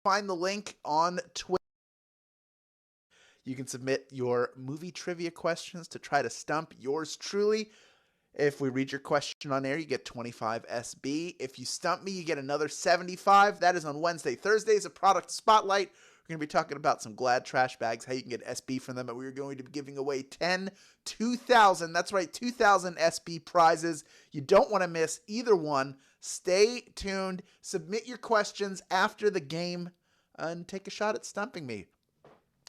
find the link on Twitter. You can submit your movie trivia questions to try to stump yours truly. If we read your question on air, you get 25 SB. If you stump me, you get another 75. That is on Wednesday. Thursday is a product spotlight. We're going to be talking about some Glad trash bags, how you can get SB from them, and we're going to be giving away 2,000. That's right, 2,000 SB prizes. You don't want to miss either one. Stay tuned. Submit your questions after the game and take a shot at stumping me.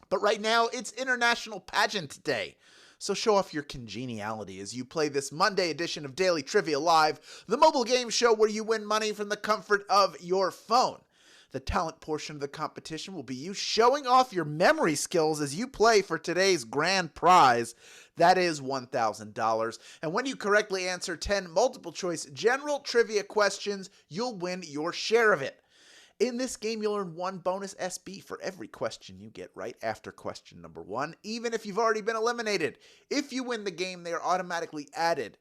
But right now, it's International Pageant Day. So show off your congeniality as you play this Monday edition of Daily Trivia Live, the mobile game show where you win money from the comfort of your phone. The talent portion of the competition will be you showing off your memory skills as you play for today's grand prize. That is $1,000. And when you correctly answer 10 multiple choice general trivia questions, you'll win your share of it. In this game, you'll earn 1 bonus SB for every question you get right after question number 1, even if you've already been eliminated. If you win the game, they are automatically added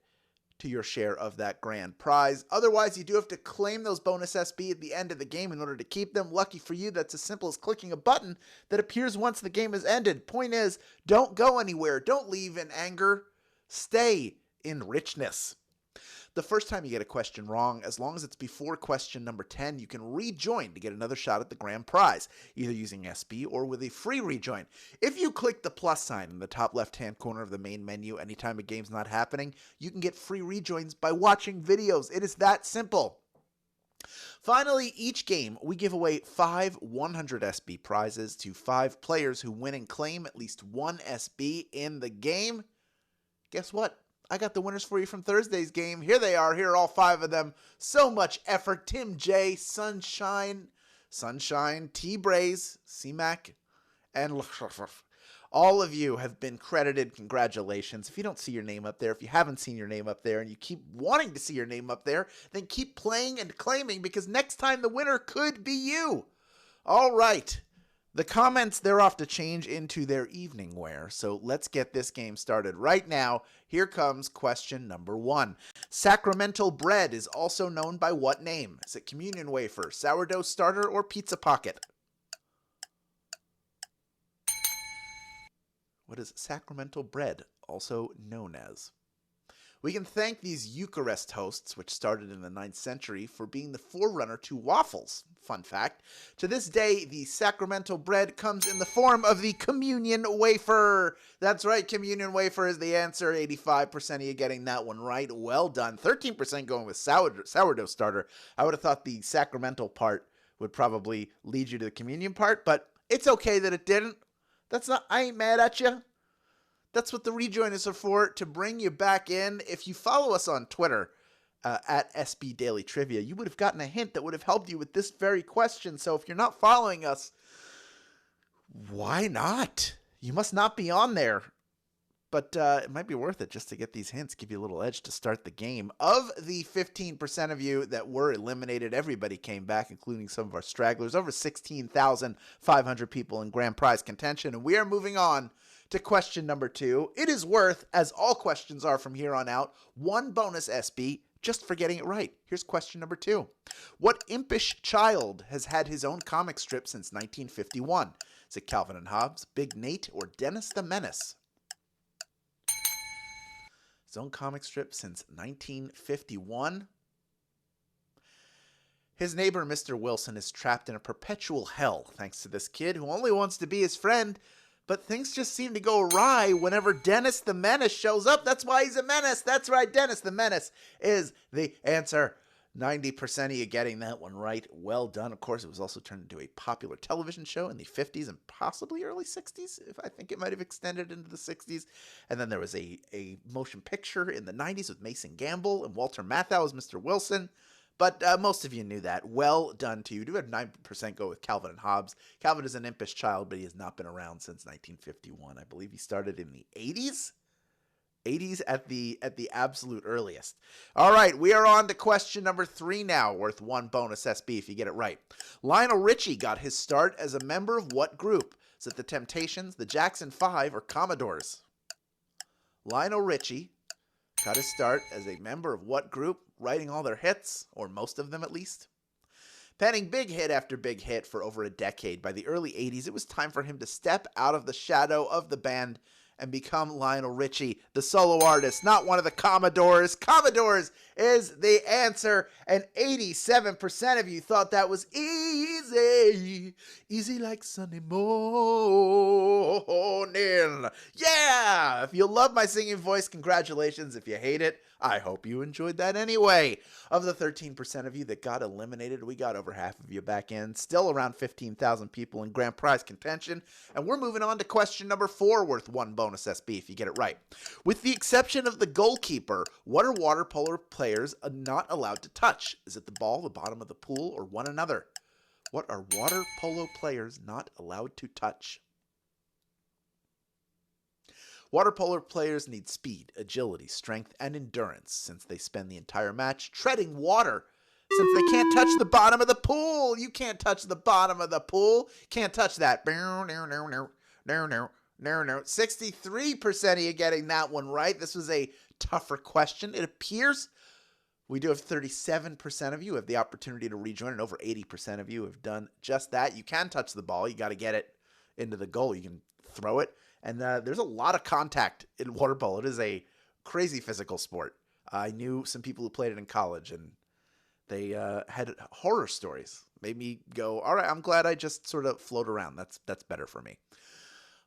to your share of that grand prize. Otherwise, you do have to claim those bonus SB at the end of the game in order to keep them. Lucky for you, that's as simple as clicking a button that appears once the game has ended. Point is, don't go anywhere. Don't leave in anger. Stay in richness. The first time you get a question wrong, as long as it's before question number 10, you can rejoin to get another shot at the grand prize, either using SB or with a free rejoin. If you click the plus sign in the top left-hand corner of the main menu anytime a game's not happening, you can get free rejoins by watching videos. It is that simple. Finally, each game, we give away 5 100 SB prizes to 5 players who win and claim at least 1 SB in the game. Guess what? I got the winners for you from Thursday's game. Here they are. Here are all 5 of them. So much effort. Tim J, Sunshine, T-Braze, C-Mac, and all of you have been credited. Congratulations. If you don't see your name up there, if you haven't seen your name up there, and you keep wanting to see your name up there, then keep playing and claiming, because next time the winner could be you. All right. The comments, they're off to change into their evening wear, so let's get this game started right now. Here comes question number 1. Sacramental bread is also known by what name? Is it communion wafer, sourdough starter, or pizza pocket? What is sacramental bread also known as? We can thank these Eucharist hosts, which started in the 9th century, for being the forerunner to waffles. Fun fact, to this day, the sacramental bread comes in the form of the communion wafer. That's right, communion wafer is the answer. 85% of you getting that one right. Well done. 13% going with sourdough starter. I would have thought the sacramental part would probably lead you to the communion part, but it's okay that it didn't. I ain't mad at you. That's what the rejoin is for, to bring you back in. If you follow us on Twitter, at SB Daily Trivia, you would have gotten a hint that would have helped you with this very question. So if you're not following us, why not? You must not be on there. But it might be worth it just to get these hints, give you a little edge to start the game. Of the 15% of you that were eliminated, everybody came back, including some of our stragglers. Over 16,500 people in grand prize contention. And we are moving on to question number 2. It is worth, as all questions are from here on out, 1 bonus SB just for getting it right. Here's question number 2. What impish child has had his own comic strip since 1951? Is it Calvin and Hobbes, Big Nate, or Dennis the Menace? His own comic strip since 1951. His neighbor, Mr. Wilson, is trapped in a perpetual hell thanks to this kid who only wants to be his friend. But things just seem to go awry whenever Dennis the Menace shows up. That's why he's a menace. That's right, Dennis the Menace is the answer. 90% of you getting that one right. Well done. Of course, it was also turned into a popular television show in the 50s and possibly early 60s. I think it might have extended into the 60s. And then there was a motion picture in the 90s with Mason Gamble and Walter Matthau as Mr. Wilson. But most of you knew that. Well done to you. You do have 9% go with Calvin and Hobbes. Calvin is an impish child, but he has not been around since 1951. I believe he started in the 80s. 80s at the absolute earliest. All right, we are on to question number 3 now, worth 1 bonus SB if you get it right. Lionel Richie got his start as a member of what group? Is it the Temptations, the Jackson 5, or Commodores? Lionel Richie got his start as a member of what group, writing all their hits, or most of them at least? Penning big hit after big hit for over a decade, by the early 80s, it was time for him to step out of the shadow of the band and become Lionel Richie, the solo artist, not one of the Commodores. Commodores is the answer, and 87% of you thought that was easy. Easy like Sunday morning. Yeah! If you love my singing voice, congratulations. If you hate it, I hope you enjoyed that anyway. Of the 13% of you that got eliminated, we got over half of you back in. Still around 15,000 people in grand prize contention. And we're moving on to question number 4, worth 1 bonus SB if you get it right. With the exception of the goalkeeper, what are water polo players not allowed to touch? Is it the ball, the bottom of the pool, or one another? What are water polo players not allowed to touch? Water polo players need speed, agility, strength, and endurance since they spend the entire match treading water. Since they can't touch the bottom of the pool. You can't touch the bottom of the pool. Can't touch that. 63% of you getting that one right. This was a tougher question. It appears we do have 37% of you have the opportunity to rejoin, and over 80% of you have done just that. You can touch the ball. You got to get it into the goal. You can throw it. And there's a lot of contact in water polo. It is a crazy physical sport. I knew some people who played it in college, and they had horror stories. Made me go, all right, I'm glad I just sort of float around. That's better for me.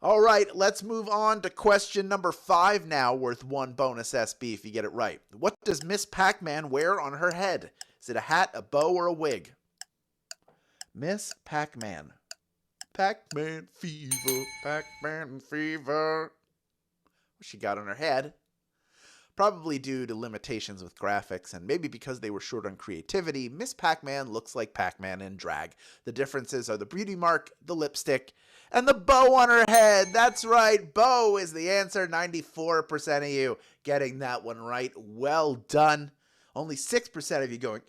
All right, let's move on to question number 5 now, worth 1 bonus SB if you get it right. What does Miss Pac-Man wear on her head? Is it a hat, a bow, or a wig? Miss Pac-Man. Pac-Man fever, Pac-Man fever. What she got on her head? Probably due to limitations with graphics, and maybe because they were short on creativity, Miss Pac-Man looks like Pac-Man in drag. The differences are the beauty mark, the lipstick, and the bow on her head. That's right, bow is the answer. 94% of you getting that one right. Well done. Only 6% of you going,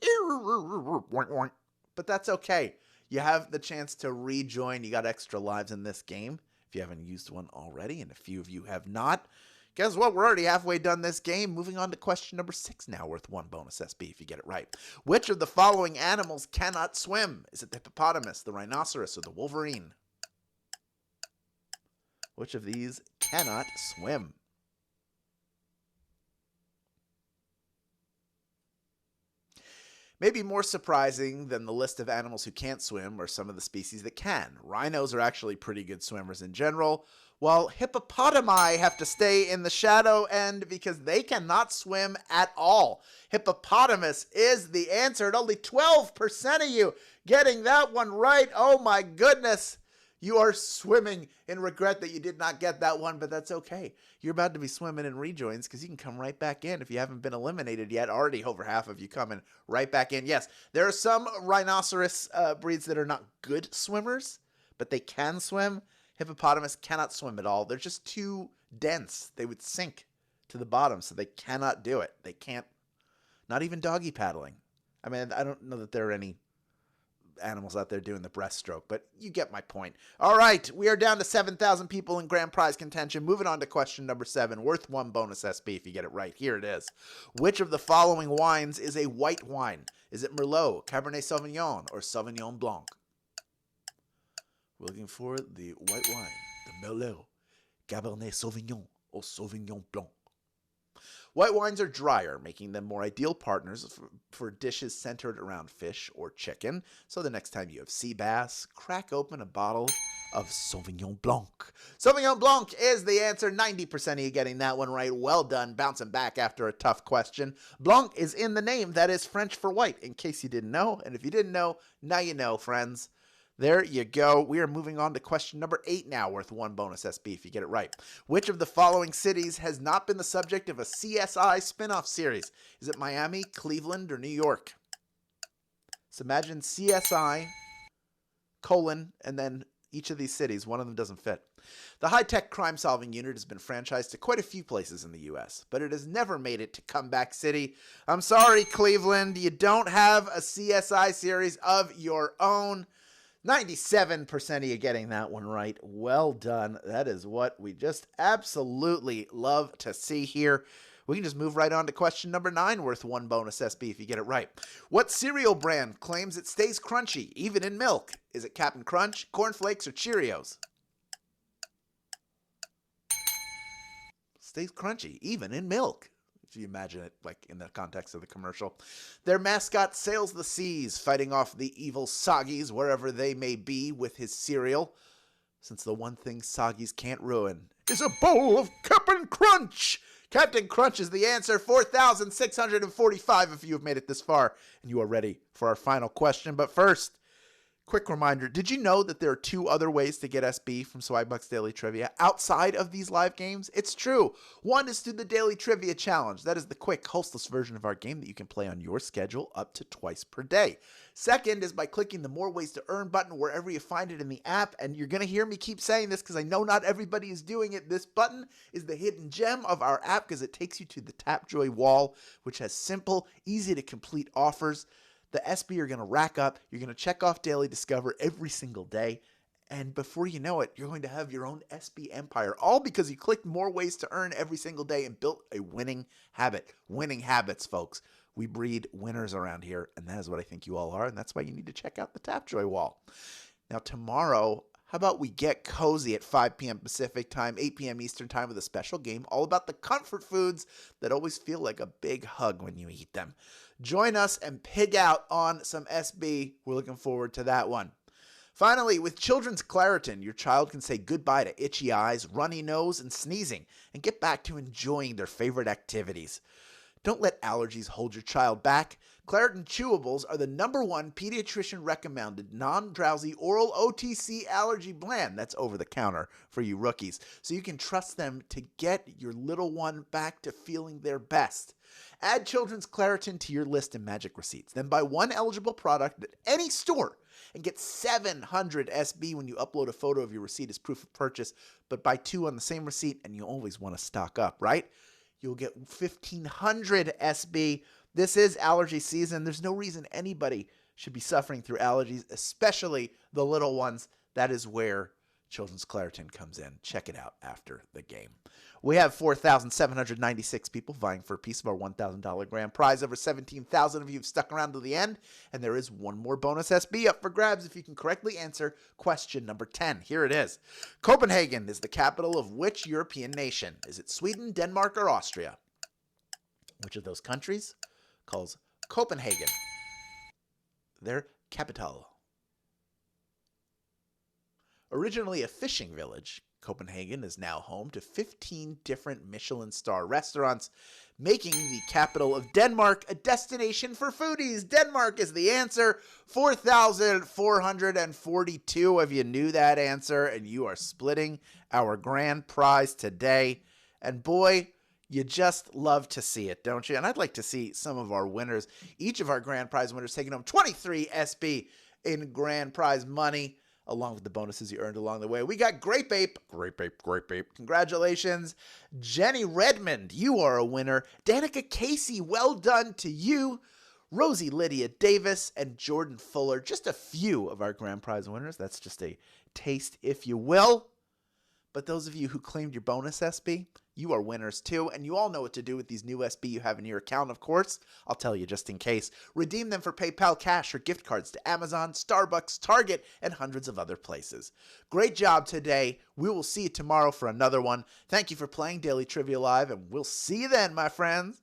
but that's okay. You have the chance to rejoin. You got extra lives in this game if you haven't used one already, and a few of you have not. Guess what? We're already halfway done this game. Moving on to question number 6 now, worth 1 bonus SB if you get it right. Which of the following animals cannot swim? Is it the hippopotamus, the rhinoceros, or the wolverine? Which of these cannot swim? Maybe more surprising than the list of animals who can't swim are some of the species that can. Rhinos are actually pretty good swimmers in general, while hippopotami have to stay in the shadow end because they cannot swim at all. Hippopotamus is the answer, and only 12% of you getting that one right. Oh my goodness. You are swimming in regret that you did not get that one, but that's okay. You're about to be swimming in rejoins because you can come right back in if you haven't been eliminated yet. Already over half of you coming right back in. Yes, there are some rhinoceros breeds that are not good swimmers, but they can swim. Hippopotamus cannot swim at all. They're just too dense. They would sink to the bottom, so they cannot do it. They can't, not even doggy paddling. I mean, I don't know that there are any animals out there doing the breaststroke, but you get my point. All right, we are down to 7,000 people in grand prize contention. Moving on to question number 7, worth 1 bonus SB if you get it right. Here it is. Which of the following wines is a white wine? Is it Merlot, Cabernet Sauvignon, or Sauvignon Blanc? We're looking for the white wine, the Merlot, Cabernet Sauvignon, or Sauvignon Blanc. White wines are drier, making them more ideal partners for dishes centered around fish or chicken. So the next time you have sea bass, crack open a bottle of Sauvignon Blanc. Sauvignon Blanc is the answer. 90% of you getting that one right. Well done, bouncing back after a tough question. Blanc is in the name. That is French for white, in case you didn't know. And if you didn't know, now you know, friends. There you go. We are moving on to question number 8 now, worth 1 bonus SB if you get it right. Which of the following cities has not been the subject of a CSI spin-off series? Is it Miami, Cleveland, or New York? So imagine CSI, and then each of these cities. One of them doesn't fit. The high-tech crime-solving unit has been franchised to quite a few places in the U.S., but it has never made it to Comeback City. I'm sorry, Cleveland. You don't have a CSI series of your own. 97% of you getting that one right. Well done. That is what we just absolutely love to see here. We can just move right on to question number 9, worth 1 bonus SB if you get it right. What cereal brand claims it stays crunchy, even in milk? Is it Cap'n Crunch, Corn Flakes, or Cheerios? Stays crunchy, even in milk. If you imagine it like in the context of the commercial. Their mascot sails the seas, fighting off the evil Soggies wherever they may be with his cereal. Since the one thing Soggies can't ruin is a bowl of Cap'n Crunch. Captain Crunch is the answer. 4,645 if you have made it this far and you are ready for our final question. But first, quick reminder, did you know that there are 2 other ways to get SB from Swagbucks Daily Trivia outside of these live games? It's true. One is through the Daily Trivia Challenge. That is the quick, hostless version of our game that you can play on your schedule up to twice per day. Second is by clicking the More Ways to Earn button wherever you find it in the app. And you're going to hear me keep saying this because I know not everybody is doing it. This button is the hidden gem of our app because it takes you to the Tapjoy wall, which has simple, easy to complete offers. The SB you're going to rack up. You're going to check off Daily Discover every single day. And before you know it, you're going to have your own SB empire, all because you clicked More Ways to Earn every single day and built a winning habit. Winning habits, folks. We breed winners around here, and that is what I think you all are, and that's why you need to check out the Tapjoy wall. Now, tomorrow, how about we get cozy at 5 p.m. Pacific time, 8 p.m. Eastern time with a special game all about the comfort foods that always feel like a big hug when you eat them. Join us and pig out on some SB. We're looking forward to that one. Finally, with Children's Claritin, your child can say goodbye to itchy eyes, runny nose, and sneezing, and get back to enjoying their favorite activities. Don't let allergies hold your child back. Claritin Chewables are the #1 pediatrician-recommended non-drowsy oral OTC allergy blend. That's over the counter for you rookies. So you can trust them to get your little one back to feeling their best. Add Children's Claritin to your list in Magic Receipts. Then buy 1 eligible product at any store and get 700 SB when you upload a photo of your receipt as proof of purchase. But buy 2 on the same receipt, and you always want to stock up, right? You'll get 1,500 SB. This is allergy season. There's no reason anybody should be suffering through allergies, especially the little ones. That is where Children's Claritin comes in. Check it out after the game. We have 4,796 people vying for a piece of our $1,000 grand prize. Over 17,000 of you have stuck around to the end, and there is one more bonus SB up for grabs if you can correctly answer question number 10. Here it is. Copenhagen is the capital of which European nation? Is it Sweden, Denmark, or Austria? Which of those countries calls Copenhagen their capital? Originally a fishing village, Copenhagen is now home to 15 different Michelin star restaurants, making the capital of Denmark a destination for foodies. Denmark is the answer. 4,442 of you knew that answer, and you are splitting our grand prize today. And boy, you just love to see it, don't you? And I'd like to see some of our winners, each of our grand prize winners, taking home 23 SB in grand prize money, along with the bonuses you earned along the way. We got Grape Ape. Congratulations. Jenny Redmond, you are a winner. Danica Casey, well done to you. Rosie Lydia Davis and Jordan Fuller, just a few of our grand prize winners. That's just a taste, if you will. But those of you who claimed your bonus SB, you are winners too, and you all know what to do with these new SB you have in your account, of course. I'll tell you just in case. Redeem them for PayPal cash or gift cards to Amazon, Starbucks, Target, and hundreds of other places. Great job today. We will see you tomorrow for another one. Thank you for playing Daily Trivia Live, and we'll see you then, my friends.